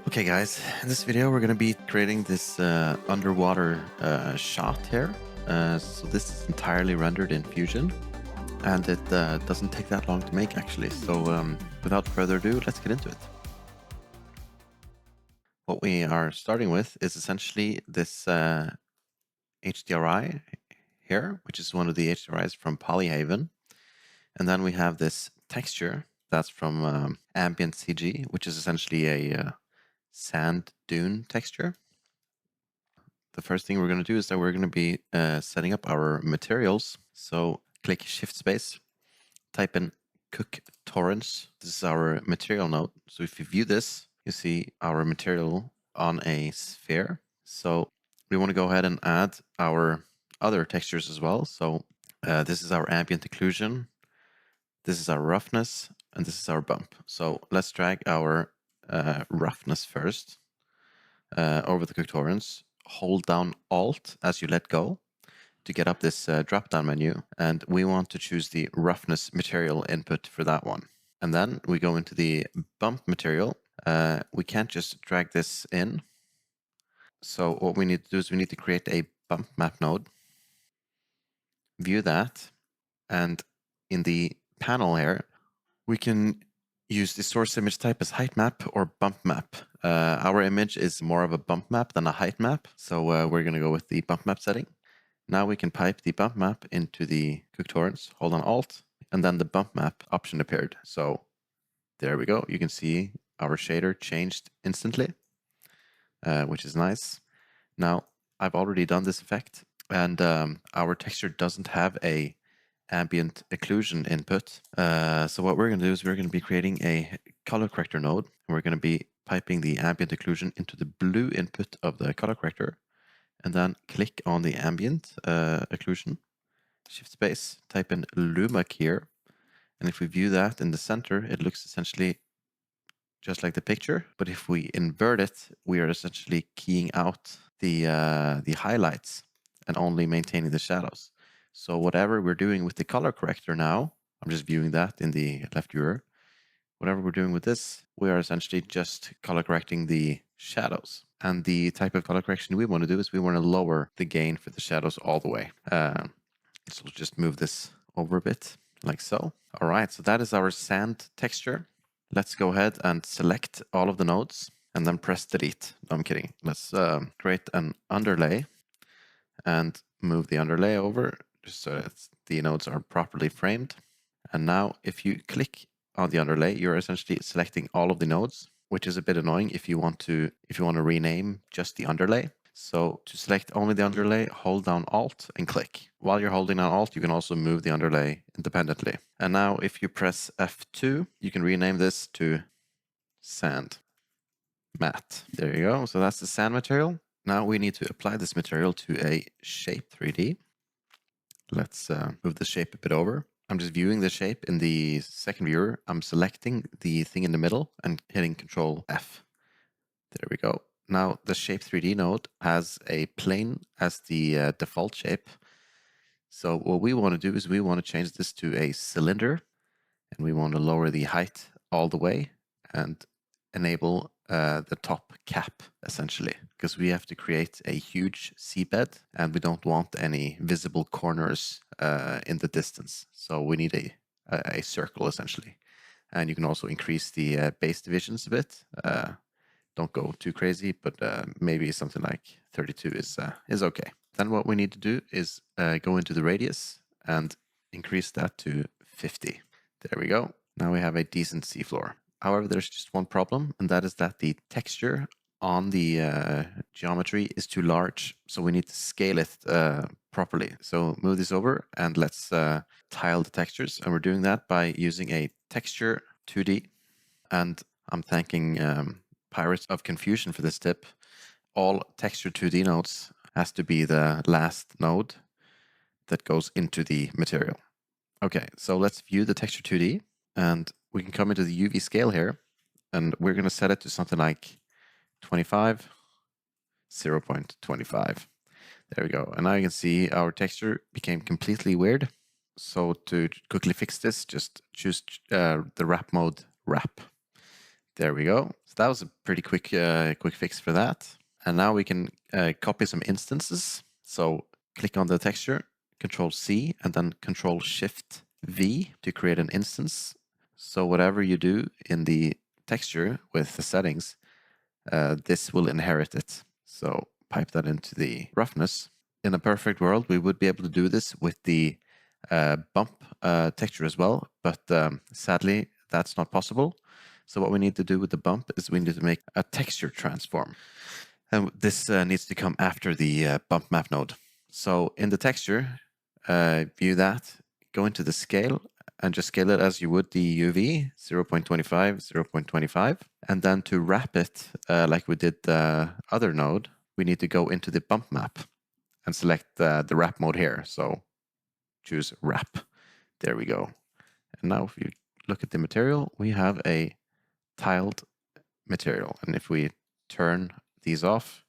Okay guys, in this video we're going to be creating this underwater shot here. So this is entirely rendered in Fusion, and it doesn't take that long to make actually. So without further ado, let's get into it. What we are starting with is essentially this HDRI here, which is one of the HDRIs from Polyhaven. And then we have this texture that's from Ambient CG, which is essentially a sand dune texture. The first thing we're going to do is that we're going to be setting up our materials. So click Shift Space, type in Cook Torrents. This is our material node. So if you view this, you see our material on a sphere. So we want to go ahead and add our other textures as well. So this is our ambient occlusion, this is our roughness, and this is our bump. So let's drag our roughness first over the Cook Torrents. Hold down Alt as you let go to get up this drop-down menu, and we want to choose the roughness material input for that one. And then we go into the bump material. We can't just drag this in. So what we need to do is we need to create a bump map node, view that, and in the panel here, we can use the source image type as height map or bump map. Our image is more of a bump map than a height map, so we're going to go with the bump map setting. Now we can pipe the bump map into the Cook Torrents, hold on Alt, and then the bump map option appeared. So there we go. You can see our shader changed instantly, which is nice. Now I've already done this effect, and our texture doesn't have a ambient occlusion input. So what we're going to do is we're going to be creating a color corrector node, and we're going to be piping the ambient occlusion into the blue input of the color corrector, and then click on the ambient occlusion, Shift Space, type in Lumac here, and if we view that in the center, it looks essentially just like the picture, but if we invert it, we are essentially keying out the highlights and only maintaining the shadows. So whatever we're doing with the color corrector now, I'm just viewing that in the left viewer. Whatever we're doing with this, we are essentially just color correcting the shadows. And the type of color correction we want to do is we want to lower the gain for the shadows all the way. So we'll just move this over a bit, like so. All right, so that is our sand texture. Let's go ahead and select all of the nodes and then press delete. No, I'm kidding. Let's create an underlay and move the underlay over just so that the nodes are properly framed. And now if you click on the underlay, you're essentially selecting all of the nodes, which is a bit annoying if you want to rename just the underlay. So to select only the underlay, hold down Alt and click. While you're holding down Alt, you can also move the underlay independently. And now if you press F2, you can rename this to sand matte. There you go. So that's the sand material. Now we need to apply this material to a shape 3D. Let's move the shape a bit over. I'm just viewing the shape in the second viewer. I'm selecting the thing in the middle and hitting Control F. There we go. Now the shape 3D node has a plane as the default shape. So what we want to do is we want to change this to a cylinder, and we want to lower the height all the way and enable the top cap essentially, because we have to create a huge seabed and we don't want any visible corners in the distance. So we need a circle essentially. And you can also increase the base divisions a bit. Don't go too crazy, but maybe something like 32 is okay. Then what we need to do is go into the radius and increase that to 50. There we go. Now we have a decent seafloor. However, there's just one problem, and that is that the texture on the geometry is too large, so we need to scale it properly. So move this over and let's tile the textures, and we're doing that by using a texture 2D. And I'm thanking Pirates of Confusion for this tip. All texture 2D nodes has to be the last node that goes into the material. Okay, so let's view the texture 2D, and we can come into the UV scale here, and we're going to set it to something like 25, 0.25. There we go. And now you can see our texture became completely weird. So to quickly fix this, just choose the wrap mode wrap. There we go. So that was a pretty quick fix for that. And now we can copy some instances. So click on the texture, Control C, and then Control Shift V to create an instance. So whatever you do in the texture with the settings, this will inherit it. So pipe that into the roughness. In a perfect world, we would be able to do this with the bump texture as well, but sadly, that's not possible. So what we need to do with the bump is we need to make a texture transform. And this needs to come after the bump map node. So in the texture, view that, go into the scale, and just scale it as you would the UV, 0.25, 0.25. And then to wrap it, like we did the other node, we need to go into the bump map and select the wrap mode here. So choose wrap. There we go. And now if you look at the material, we have a tiled material. And if we turn these off,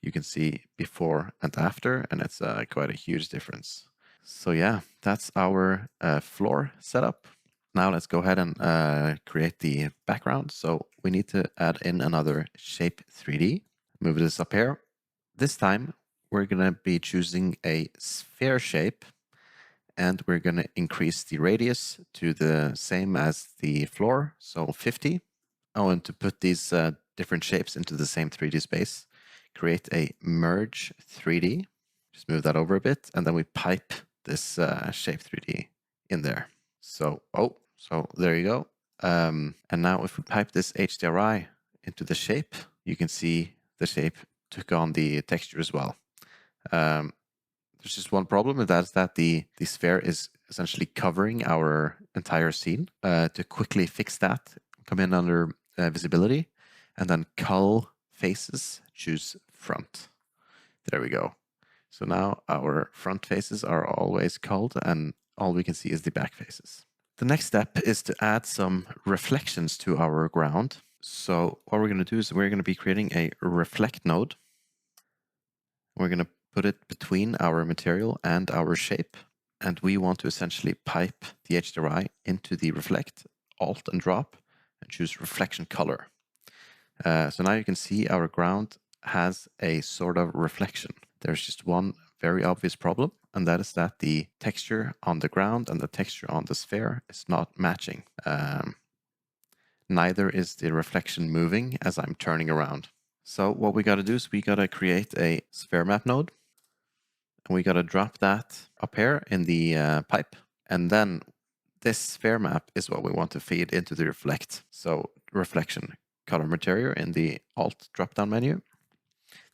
you can see before and after, and it's quite a huge difference. So yeah, that's our floor setup. Now let's go ahead and create the background. So we need to add in another shape 3D. Move this up here. This time we're going to be choosing a sphere shape, and we're going to increase the radius to the same as the floor, so 50. Oh, and to put these different shapes into the same 3D space, create a merge 3D. Just move that over a bit, and then we pipe this shape 3D in there. So there you go. And now if we pipe this HDRI into the shape, you can see the shape took on the texture as well. There's just one problem, and that's that the sphere is essentially covering our entire scene. To quickly fix that, come in under visibility, and then cull faces, choose front. There we go. So now our front faces are always culled, and all we can see is the back faces. The next step is to add some reflections to our ground. So what we're going to do is we're going to be creating a reflect node. We're going to put it between our material and our shape. And we want to essentially pipe the HDRI into the reflect, alt and drop, and choose reflection color. So now you can see our ground has a sort of reflection. There's just one very obvious problem, and that is that the texture on the ground and the texture on the sphere is not matching. Neither is the reflection moving as I'm turning around. So what we got to do is we got to create a sphere map node, and we got to drop that up here in the pipe. And then this sphere map is what we want to feed into the reflect. So reflection color material in the alt drop-down menu.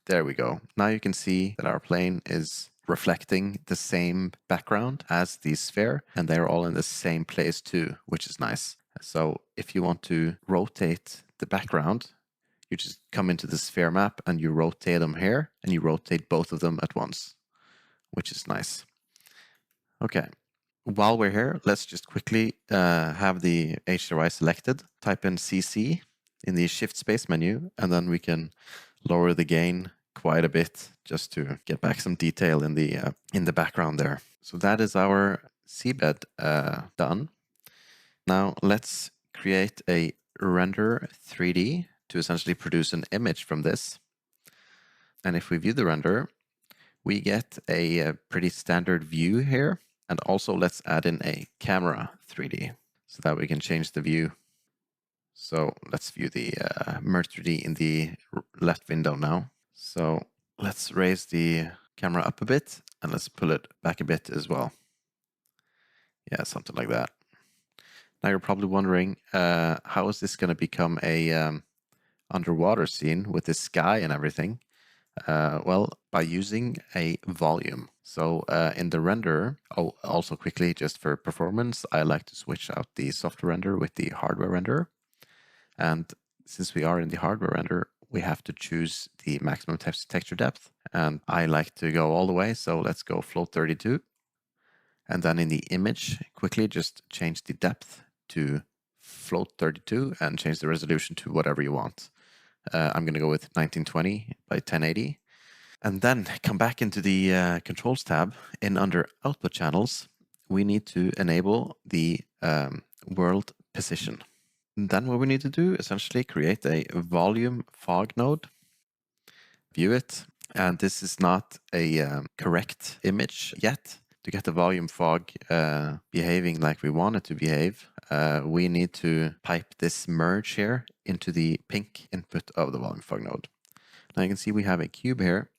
There we go. Now you can see that our plane is reflecting the same background as the sphere, and they're all in the same place too, which is nice. So if you want to rotate the background, you just come into the sphere map and you rotate them here, and you rotate both of them at once, which is nice. Okay. While we're here, let's just quickly have the HDRI selected. Type in CC in the shift space menu, and then we can lower the gain quite a bit just to get back some detail in the background there. So that is our seabed done. Now let's create a render 3D to essentially produce an image from this. And if we view the render, we get a pretty standard view here. And also let's add in a camera 3D so that we can change the view. So let's view the Merge 3D in the left window now. So let's raise the camera up a bit, and let's pull it back a bit as well. Yeah, something like that. Now you're probably wondering, how is this going to become a underwater scene with the sky and everything? Well, by using a volume. So in the renderer, also quickly, just for performance, I like to switch out the software render with the hardware render. And since we are in the hardware render, we have to choose the maximum texture depth. And I like to go all the way, so let's go float 32. And then in the image, quickly just change the depth to float 32 and change the resolution to whatever you want. I'm going to go with 1920 by 1080. And then come back into the controls tab. In under output channels, we need to enable the world position. Then what we need to do, essentially create a VolumeFog node, view it, and this is not a correct image yet. To get the VolumeFog behaving like we want it to behave, we need to pipe this merge here into the pink input of the VolumeFog node. Now you can see we have a cube here,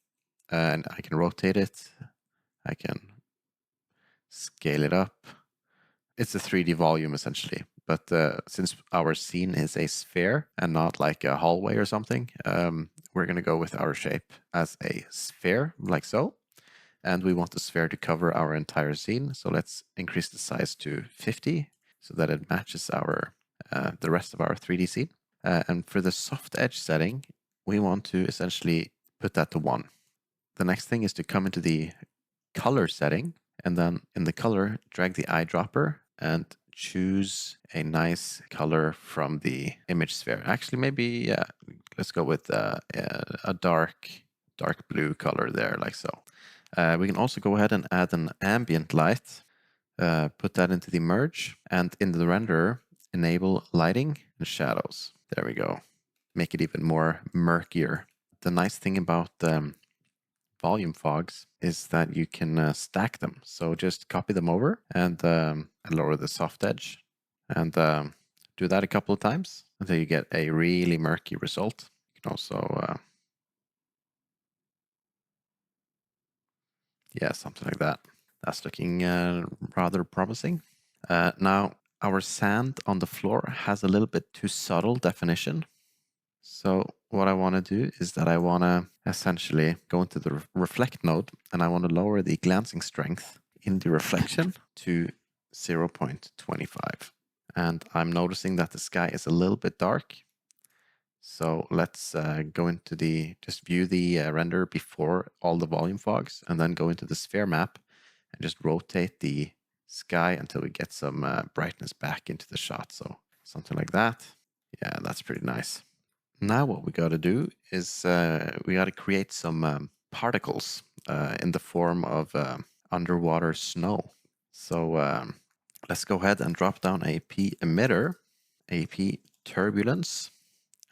and I can rotate it, I can scale it up. It's a 3D volume essentially, but since our scene is a sphere and not like a hallway or something, we're going to go with our shape as a sphere, like so. And we want the sphere to cover our entire scene, so let's increase the size to 50 so that it matches our the rest of our 3D scene. And for the soft edge setting, we want to essentially put that to 1. The next thing is to come into the color setting, and then in the color, drag the eyedropper and choose a nice color from the image sphere. Actually, maybe, yeah, let's go with a dark blue color there, like so. We can also go ahead and add an ambient light, put that into the merge, and in the renderer, enable lighting and shadows. There we go. Make it even more murkier. The nice thing about VolumeFogs is that you can stack them. So just copy them over and lower the soft edge, and do that a couple of times until you get a really murky result. You can also, yeah, something like that. That's looking rather promising. Now, our sand on the floor has a little bit too subtle definition. So what I want to do is that I want to essentially go into the reflect node, and I want to lower the glancing strength in the reflection to 0.25. And I'm noticing that the sky is a little bit dark. So let's go into just view the render before all the volume fogs, and then go into the sphere map and just rotate the sky until we get some brightness back into the shot. So something like that. Yeah, that's pretty nice. Now what we got to do is we got to create some particles in the form of underwater snow. So let's go ahead and drop down a P emitter, a P turbulence,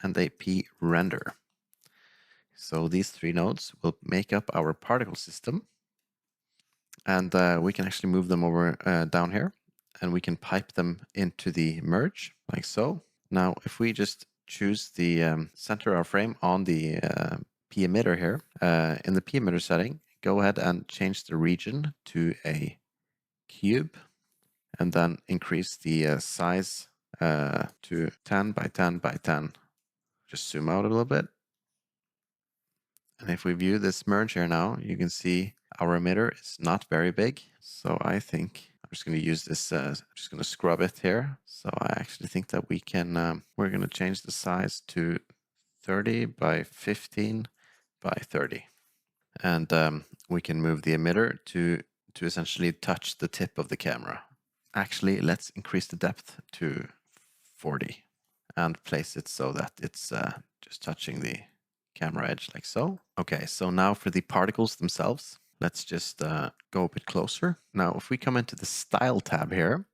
and a P render. So these 3 nodes will make up our particle system, and we can actually move them over down here, and we can pipe them into the merge like so. Now if we just choose the center of our frame on the P emitter here, in the P emitter setting, go ahead and change the region to a cube, and then increase the size to 10 by 10 by 10. Just zoom out a little bit. And if we view this merge here now, you can see our emitter is not very big. So I think I'm just going to use this, I'm just going to scrub it here. So I actually think that we can, we're going to change the size to 30 by 15 by 30. And we can move the emitter to essentially touch the tip of the camera. Actually, let's increase the depth to 40 and place it so that it's just touching the camera edge like so. Okay, so now for the particles themselves, let's just go a bit closer. Now, if we come into the Style tab here,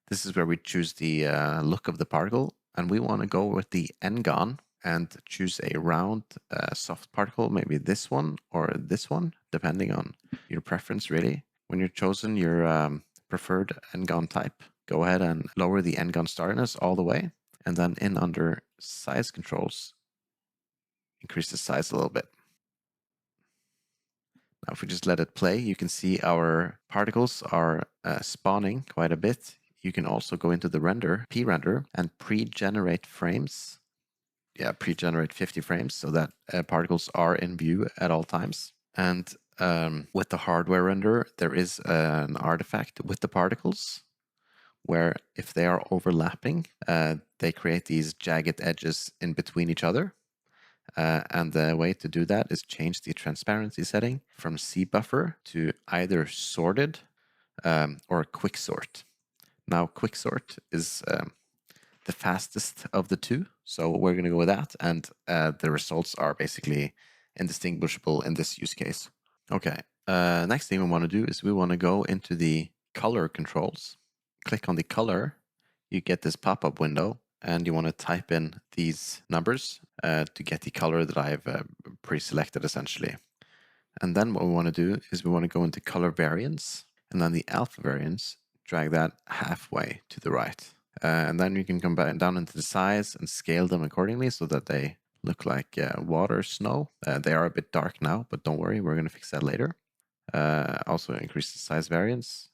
this is where we choose the look of the particle, and we want to go with the N-gon and choose a round soft particle, maybe this one or this one, depending on your preference, really. When you've chosen your preferred N-gon type, go ahead and lower the N-gon startiness all the way, and then in under size controls, increase the size a little bit. Now, if we just let it play, you can see our particles are spawning quite a bit. You can also go into the render, P-render, and pre-generate frames. Yeah, pre-generate 50 frames so that particles are in view at all times. And with the hardware render, there is an artifact with the particles where if they are overlapping, they create these jagged edges in between each other. And the way to do that is change the transparency setting from CBuffer to either sorted or quicksort. Now, quicksort is the fastest of the two, so we're going to go with that, and the results are basically indistinguishable in this use case. Okay, next thing we want to do is we want to go into the color controls. Click on the color, you get this pop-up window, and you want to type in these numbers to get the color that I've pre-selected essentially. And then what we want to do is we want to go into color variance, and then the alpha variance, drag that halfway to the right. And then you can come back down into the size and scale them accordingly so that they look like water, snow. They are a bit dark now, but don't worry, we're going to fix that later. Also increase the size variance.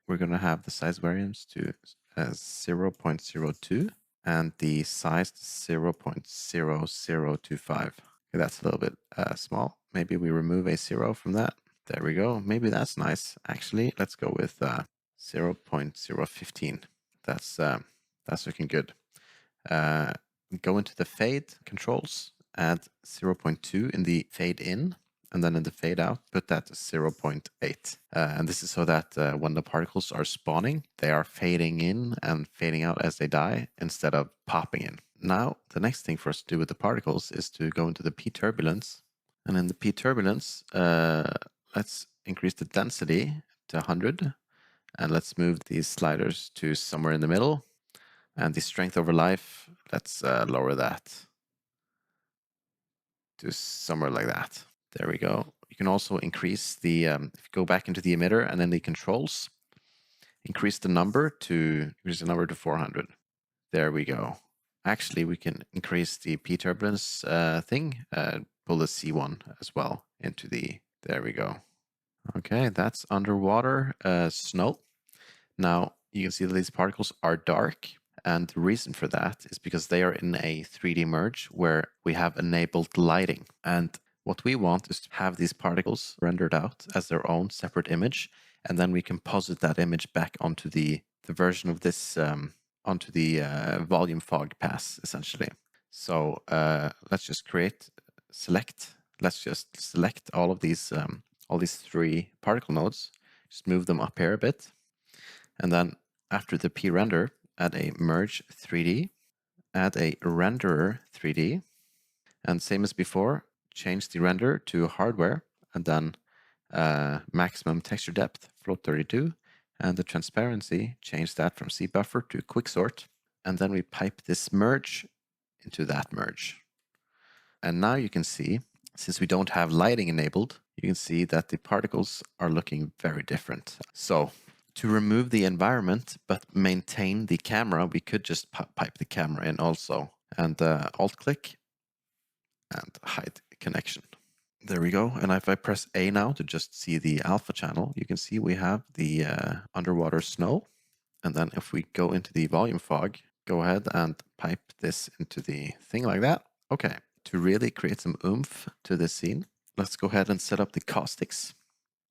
We're going to have the size variance to 0.02 and the size to 0.0025. Okay, that's a little bit small. Maybe we remove a 0 from that. There we go. Maybe that's nice. Actually, let's go with 0.015. That's looking good. Go into the fade controls, add 0.2 in the fade in, and then in the fade out, put that to 0.8. And this is so that when the particles are spawning, they are fading in and fading out as they die instead of popping in. Now, the next thing for us to do with the particles is to go into the P turbulence. And in the P turbulence, let's increase the density to 100. And let's move these sliders to somewhere in the middle. And the strength over life, let's lower that to somewhere like that. There we go. You can also increase the, if you go back into the emitter and then the controls, increase the number to 400. There we go. Actually, we can increase the P turbulence thing, pull the C1 as well into the, there we go. Okay, that's underwater snow. Now, you can see that these particles are dark. And the reason for that is because they are in a 3D merge where we have enabled lighting. And what we want is to have these particles rendered out as their own separate image. And then we composite that image back onto the version of this, onto the VolumeFog pass, essentially. So let's just let's just select all these 3 particle nodes, just move them up here a bit. And then after the P-render, add a merge 3D, add a renderer 3D, and same as before, change the render to hardware, and then maximum texture depth, float 32, and the transparency, change that from cbuffer to quicksort, and then we pipe this merge into that merge. And now you can see, since we don't have lighting enabled, you can see that the particles are looking very different. So to remove the environment but maintain the camera, we could just pipe the camera in also, and alt-click and hide connection. There we go. And if I press A now to just see the alpha channel, you can see we have the underwater snow. And then if we go into the VolumeFog, go ahead and pipe this into the thing like that. Okay, to really create some oomph to this scene, let's go ahead and set up the Caustics.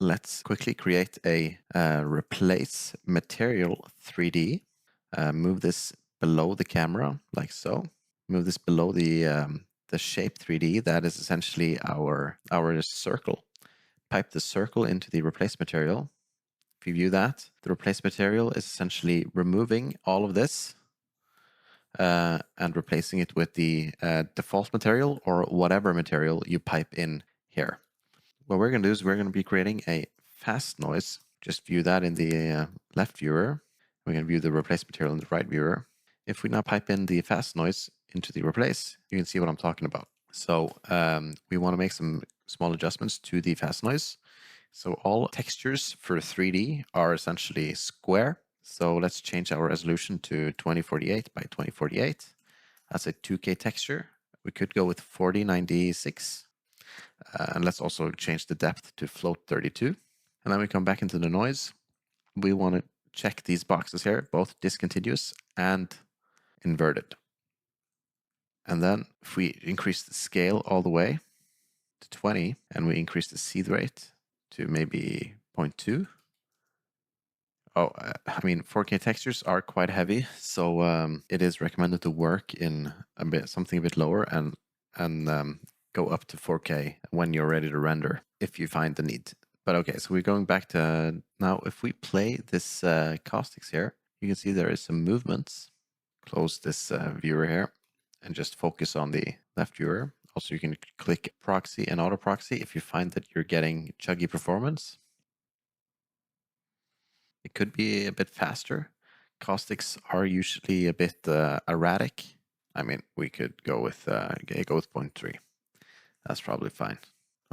Let's quickly create a replace material 3D. Move this below the camera, like so. Move this below the shape 3D. That is essentially our circle. Pipe the circle into the replace material. If you view that, the replace material is essentially removing all of this and replacing it with the default material or whatever material you pipe in here. What we're going to do is we're going to be creating a fast noise. Just view that in the left viewer. We're going to view the replace material in the right viewer. If we now pipe in the fast noise into the replace, you can see what I'm talking about. So we want to make some small adjustments to the fast noise. So all textures for 3D are essentially square. So let's change our resolution to 2048 by 2048. That's a 2K texture. We could go with 4096. And let's also change the depth to float 32. And then we come back into the noise. We want to check these boxes here, both discontinuous and inverted. And then if we increase the scale all the way to 20 and we increase the seed rate to maybe 0.2. Oh, I mean, 4K textures are quite heavy, so it is recommended to work in something a bit lower and go up to 4K when you're ready to render, if you find the need. But okay, so we're going back to now. If we play this Caustics here, you can see there is some movements. Close this viewer here and just focus on the left viewer. Also, you can click proxy and auto proxy if you find that you're getting chuggy performance. It could be a bit faster. Caustics are usually a bit erratic. I mean, we could go with 0.3. That's probably fine.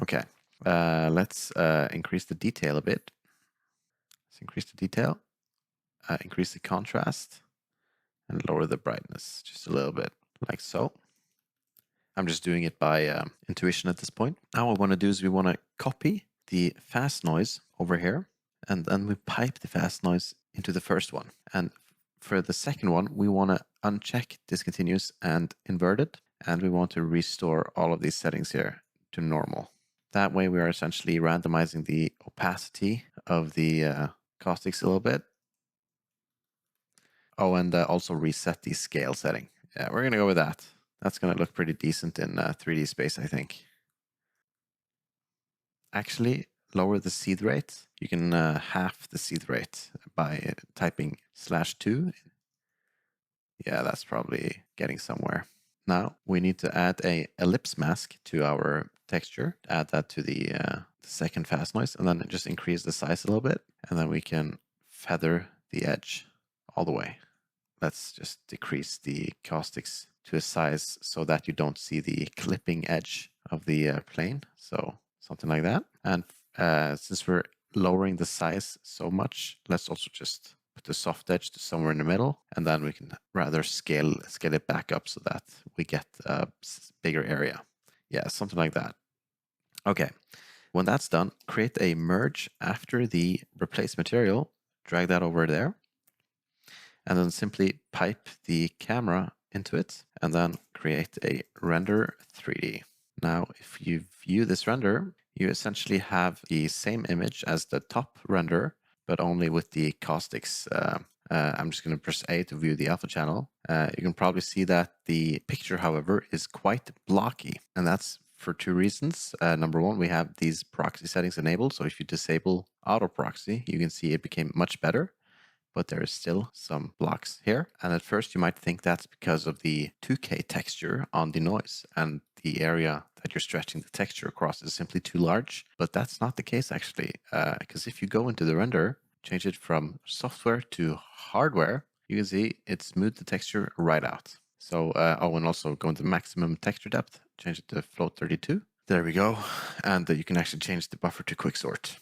Okay, let's increase the detail a bit. Let's increase the detail, increase the contrast, and lower the brightness just a little bit, like so. I'm just doing it by intuition at this point. Now what we want to do is we want to copy the fast noise over here, and then we pipe the fast noise into the first one. And for the second one, we want to uncheck discontinuous and inverted, and we want to restore all of these settings here to normal. That way we are essentially randomizing the opacity of the caustics a little bit. Oh, and also reset the scale setting. Yeah, we're going to go with that. That's going to look pretty decent in 3D space, I think. Actually, lower the seed rate. You can half the seed rate by typing /2. Yeah, that's probably getting somewhere. Now we need to add a ellipse mask to our texture. Add that to the second fast noise, and then just increase the size a little bit. And then we can feather the edge all the way. Let's just decrease the caustics to a size so that you don't see the clipping edge of the plane. So something like that. And since we're lowering the size so much, let's also just put the soft edge to somewhere in the middle, and then we can rather scale it back up so that we get a bigger area. Yeah, something like that. Okay, when that's done, create a merge after the replace material, drag that over there, and then simply pipe the camera into it, and then create a render 3D. Now, if you view this render, you essentially have the same image as the top render, but only with the caustics. I'm just going to press A to view the alpha channel. You can probably see that the picture, however, is quite blocky, and that's for two reasons. Number one, we have these proxy settings enabled, so if you disable auto proxy, you can see it became much better. But there is still some blocks here. And at first you might think that's because of the 2K texture on the noise, and the area that you're stretching the texture across is simply too large. But that's not the case actually, because if you go into the render, change it from software to hardware, you can see it smoothed the texture right out. So, oh, and also go into maximum texture depth, change it to float 32. There we go. And you can actually change the buffer to quicksort.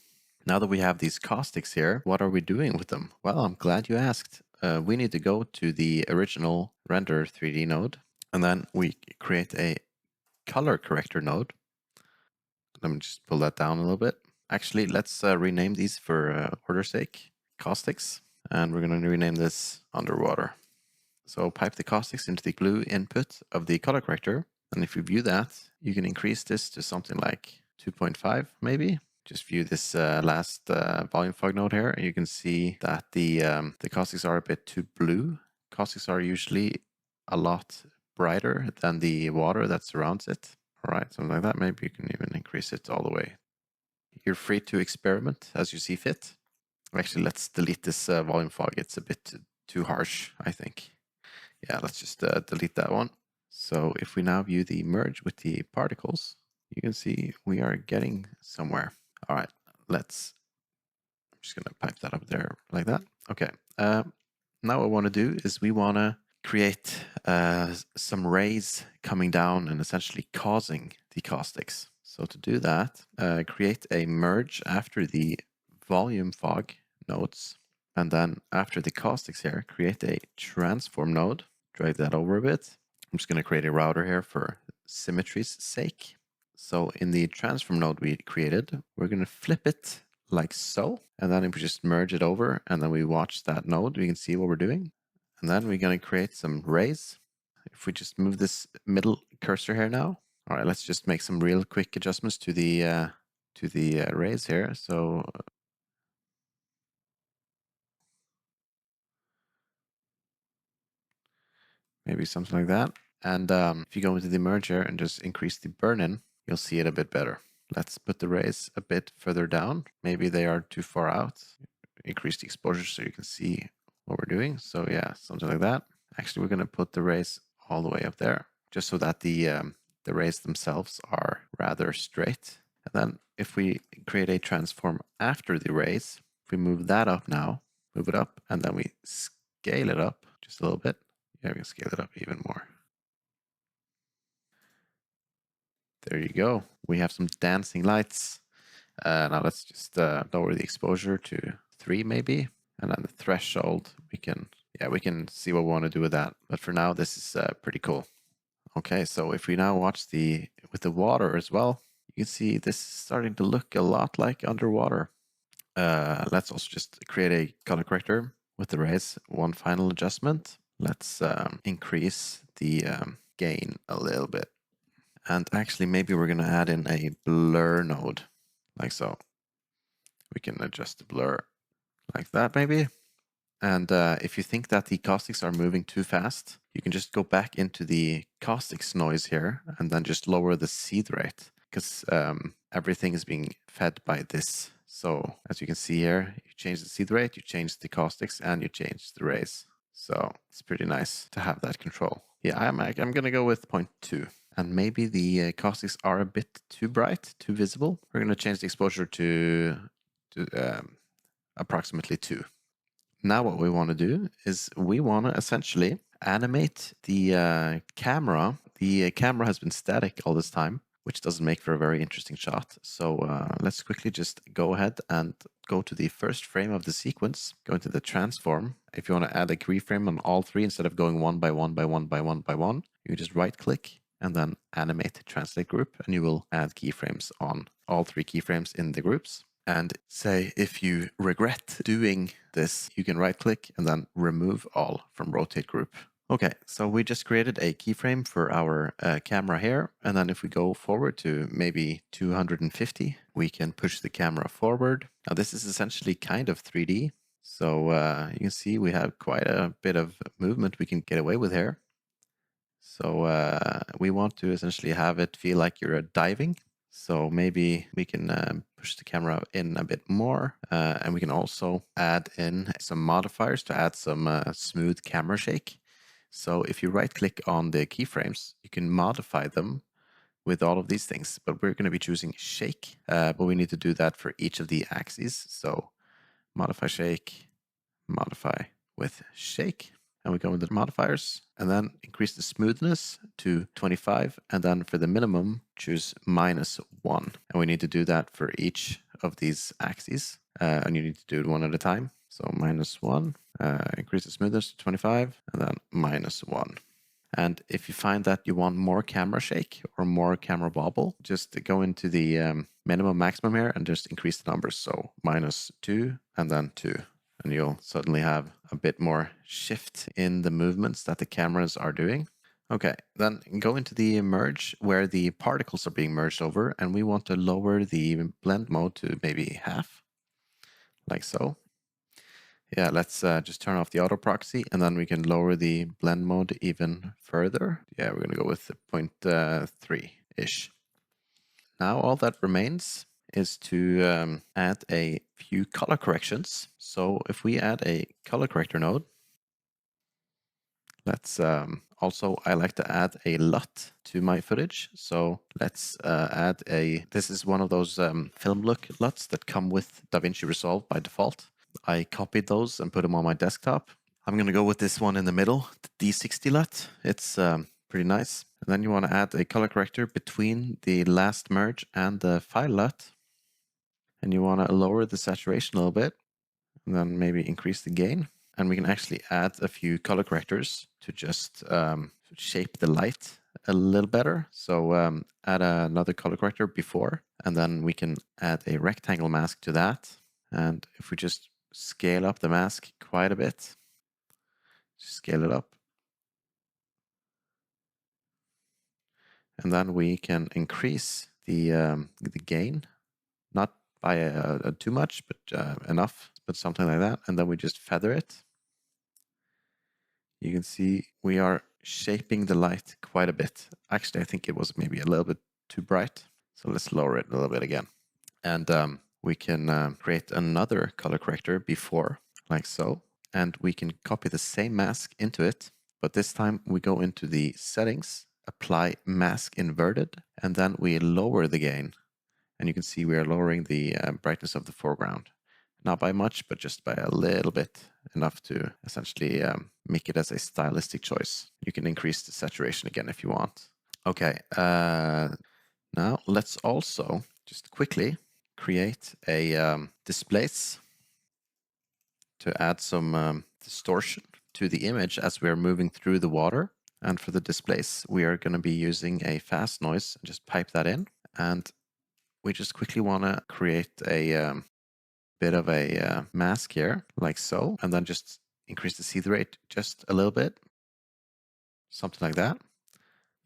Now that we have these caustics here, what are we doing with them? Well, I'm glad you asked. We need to go to the original render 3D node, and then we create a color corrector node. Let me just pull that down a little bit. Actually, let's rename these for order's sake, caustics, and we're going to rename this underwater. So pipe the caustics into the blue input of the color corrector, and if you view that, you can increase this to something like 2.5 maybe. Just view this last VolumeFog node here, and you can see that the caustics are a bit too blue. Caustics are usually a lot brighter than the water that surrounds it. All right, something like that. Maybe you can even increase it all the way. You're free to experiment as you see fit. Actually, let's delete this VolumeFog. It's a bit too harsh, I think. Yeah, let's just delete that one. So if we now view the merge with the particles, you can see we are getting somewhere. All right, I'm just going to pipe that up there like that. Okay, now what I want to do is we want to create some rays coming down and essentially causing the caustics. So to do that, create a merge after the VolumeFog nodes, and then after the caustics here, create a transform node, drag that over a bit. I'm just going to create a router here for symmetry's sake. So in the transform node we created, we're going to flip it like so. And then if we just merge it over and then we watch that node, we can see what we're doing. And then we're going to create some rays. If we just move this middle cursor here now. All right, let's just make some real quick adjustments to the rays here. So maybe something like that. And if you go into the merger and just increase the burn-in, you'll see it a bit better. Let's put the rays a bit further down. Maybe they are too far out. Increase the exposure so you can see what we're doing. So yeah, something like that. Actually, we're going to put the rays all the way up there, just so that the rays themselves are rather straight. And then if we create a transform after the rays, if we move that up now, move it up, and then we scale it up just a little bit. Yeah, we can scale it up even more. There you go. We have some dancing lights. Now let's just lower the exposure to 3 maybe. And then the threshold, we can see what we want to do with that. But for now, this is pretty cool. Okay, so if we now watch with the water as well, you can see this is starting to look a lot like underwater. Let's also just create a color corrector with the rays. One final adjustment. Let's increase the gain a little bit. And actually, maybe we're going to add in a blur node, like so. We can adjust the blur like that, maybe. And if you think that the caustics are moving too fast, you can just go back into the caustics noise here and then just lower the seed rate, because everything is being fed by this. So as you can see here, you change the seed rate, you change the caustics, and you change the rays. So it's pretty nice to have that control. Yeah, I'm going to go with 0.2. And maybe the caustics are a bit too bright, too visible. We're going to change the exposure to approximately 2. Now what we want to do is we want to essentially animate the camera. The camera has been static all this time, which doesn't make for a very interesting shot. So let's quickly just go ahead and go to the first frame of the sequence, go into the transform. If you want to add a keyframe on all 3 instead of going 1 by 1 by 1 by 1 by 1, you just right click and then animate translate group, and you will add keyframes on all 3 keyframes in the groups. And say if you regret doing this, you can right click and then remove all from rotate group. Okay, so we just created a keyframe for our camera here. And then if we go forward to maybe 250, we can push the camera forward. Now this is essentially kind of 3D. So you can see we have quite a bit of movement we can get away with here. So we want to essentially have it feel like you're diving. So maybe we can push the camera in a bit more, and we can also add in some modifiers to add some smooth camera shake. So if you right click on the keyframes, you can modify them with all of these things, but we're going to be choosing shake, but we need to do that for each of the axes. So modify shake, modify with shake. And we go into the modifiers and then increase the smoothness to 25. And then for the minimum, choose -1. And we need to do that for each of these axes. And you need to do it one at a time. So -1, increase the smoothness to 25, and then -1. And if you find that you want more camera shake or more camera bobble, just go into the minimum maximum here and just increase the numbers. So -2 and then 2. And you'll suddenly have a bit more shift in the movements that the cameras are doing. Okay, then go into the merge where the particles are being merged over, and we want to lower the blend mode to maybe half, like so. Yeah, let's just turn off the auto proxy, and then we can lower the blend mode even further. Yeah, we're gonna go with the 0.3-ish. Now all that remains is to add a few color corrections. So if we add a color corrector node, let's also, I like to add a LUT to my footage. So let's add this is one of those film look LUTs that come with DaVinci Resolve by default. I copied those and put them on my desktop. I'm going to go with this one in the middle, the D60 LUT. It's pretty nice. And then you want to add a color corrector between the last merge and the file LUT. And you want to lower the saturation a little bit, and then maybe increase the gain. And we can actually add a few color correctors to just shape the light a little better. So add another color corrector before, and then we can add a rectangle mask to that. And if we just scale up the mask quite a bit, scale it up. And then we can increase the gain, not by too much, but enough, but something like that. And then we just feather it. You can see we are shaping the light quite a bit. Actually, I think it was maybe a little bit too bright. So let's lower it a little bit again. And we can create another color corrector before, like so. And we can copy the same mask into it. But this time we go into the settings, apply mask inverted, and then we lower the gain. And you can see we are lowering the brightness of the foreground. Not by much, but just by a little bit, enough to essentially make it as a stylistic choice. You can increase the saturation again if you want. Okay, now let's also just quickly create a displace to add some distortion to the image as we are moving through the water. And for the displace, we are going to be using a fast noise, just pipe that in. And we just quickly want to create a bit of a mask here, like so, and then just increase the seed rate just a little bit. Something like that.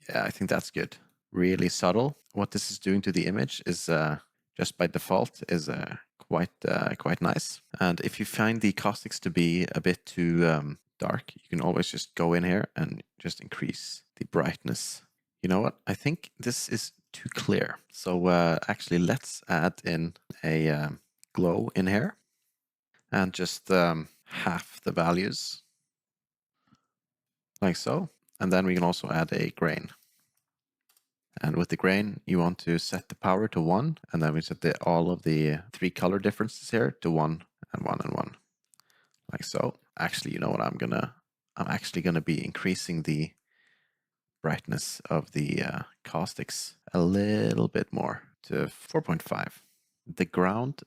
Yeah, I think that's good. Really subtle. What this is doing to the image is just by default is quite nice. And if you find the caustics to be a bit too dark, you can always just go in here and just increase the brightness. You know what? I think this is too clear. So actually, let's add in a glow in here and just half the values, like so. And then we can also add a grain. And with the grain, you want to set the power to 1, and then we set all of the 3 color differences here to 1 and 1 and 1, like so. Actually, you know what? I'm actually gonna be increasing the brightness of the caustics a little bit more to 4.5. The ground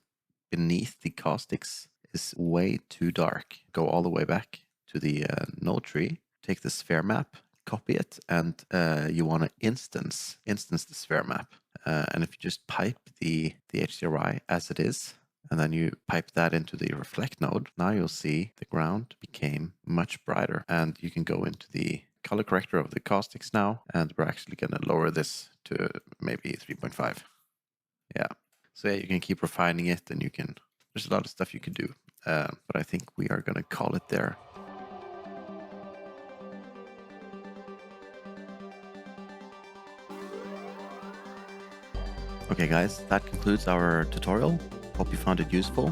beneath the caustics is way too dark. Go all the way back to the node tree, take the sphere map, copy it, and you want to instance the sphere map. And if you just pipe the HDRI as it is, and then you pipe that into the reflect node, now you'll see the ground became much brighter. And you can go into the color corrector of the caustics now, and we're actually going to lower this to maybe 3.5. Yeah. So yeah, you can keep refining it, and there's a lot of stuff you can do. But I think we are going to call it there. Okay guys, that concludes our tutorial. Hope you found it useful.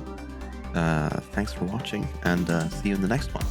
Thanks for watching, and see you in the next one.